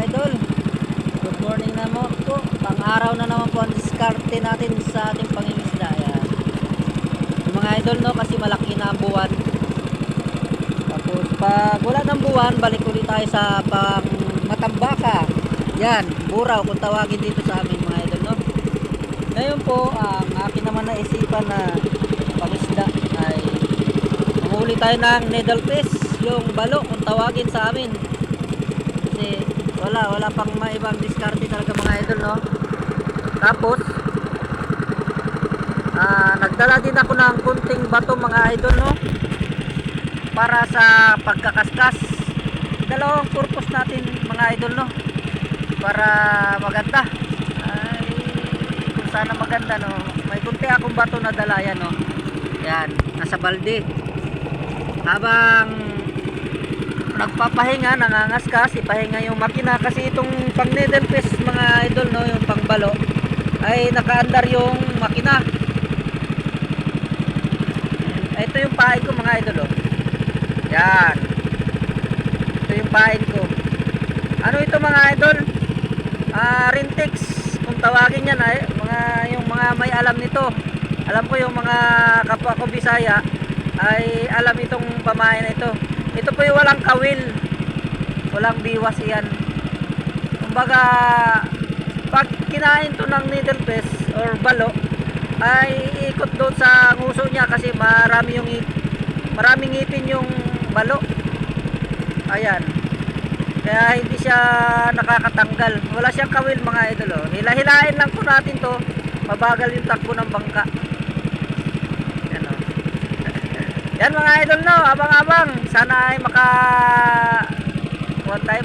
idol. Good morning naman po. Pang-araw na naman po ang diskarte natin sa ating pangingisda. Ayan. Yung mga idol, no, kasi malaki na ang buwan. Tapos pag wala ng buwan, balik ulit tayo sa pang matambaka. Yan, buraw kung tawagin dito sa amin mga idol, no. Ngayon po, ang akin naman naisipan na pangisda ay manghuli tayo ng needlefish, yung balo kung tawagin sa amin. Kasi wala pang maibang diskarte talaga mga idol, no. Tapos nagdala din ako ng kunting bato mga idol, no, para sa pagkakaskas. Dalawang purpose natin mga idol, no, para maganda. Ay, kung sana maganda, no. May kunti akong bato na dala yan, no. Yan, nasa balde. Habang nagpapahinga, nangangaskas, ipahinga yung makina kasi itong pang needlefish mga idol, no, yung pangbalo ay nakaandar yung makina. Ito yung pain ko mga idol, oh. Yan, ito yung pain ko. Ano ito mga idol? Rintex kung tawagin yan, ay yung mga may alam nito. Alam ko yung mga kapwa ko Bisaya ay alam itong pamain na ito. Ito po yung walang kawil, walang biwas yan. Kumbaga pag kinain to ng needlefish or balo ay ikot doon sa nguso niya kasi maraming ngipin yung balo. Ayan, kaya hindi siya nakakatanggal, wala siyang kawil mga idol, oh. Hilahilain lang po natin to, mabagal yung takbo ng bangka. Yan, oh. Yan mga idol, no, abang-abang, sana ay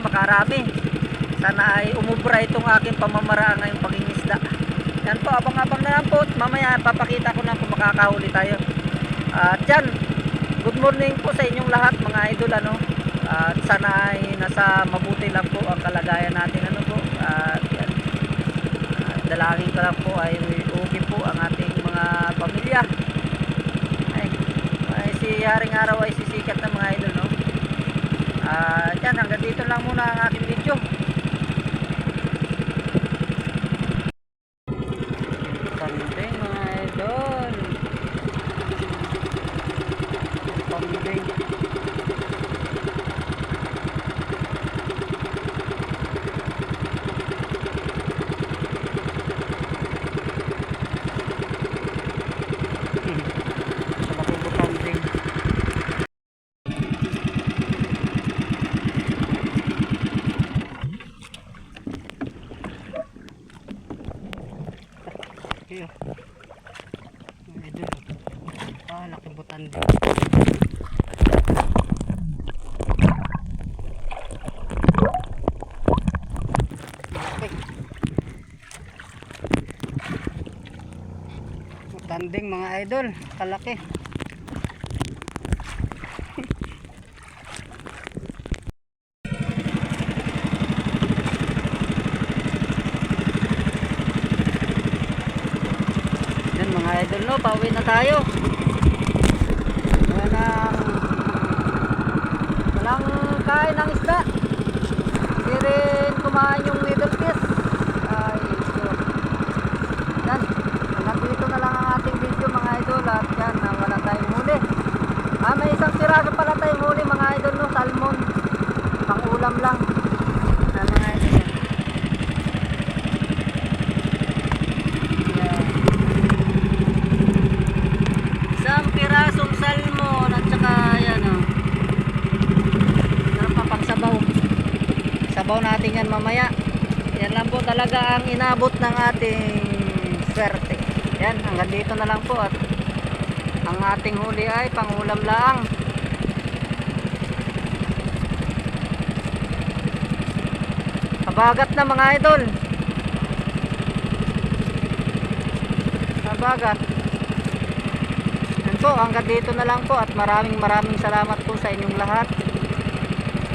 makarami, sana ay umubra itong aking pamamaraan ngayong pangingisda. Yan po, abang-abang na lang po, mamaya papakita ko na kung makakahuli tayo. At yan, good morning po sa inyong lahat mga idol, ano. At sana ay nasa mabuti lang po ang kalagayan natin, ano po. At yan, dalangin ko lang po ay okay po ang ating mga pamilya. Ay si Haring Araw ay sisikat na mga idol, no. Yan, hanggang dito lang muna ang aking video. Pambing mga idol, pambing. Laki butande. Butanding mga idol, kalaki. Yan mga idol, no, pauwi na tayo. Walang kain ng isda, hindi rin kumain yung needlefish. Ay, so yan, hanggang dito na lang ang ating video mga idol. At yan, wala tayong huli. May isang siraso pala tayong huli mga idol, no, salmon, pang ulam lang. Yan mga idol, yan. Isang pirasong salmon at saka yan, oh. Sabaw natin yan mamaya. Yan lang po talaga ang inabot ng ating swerte. Yan, hanggang dito na lang po. At ang ating huli ay pangulam lang. Kabagat na mga idol, kabagat. Yan po, hanggang dito na lang po. At maraming salamat po sa inyong lahat.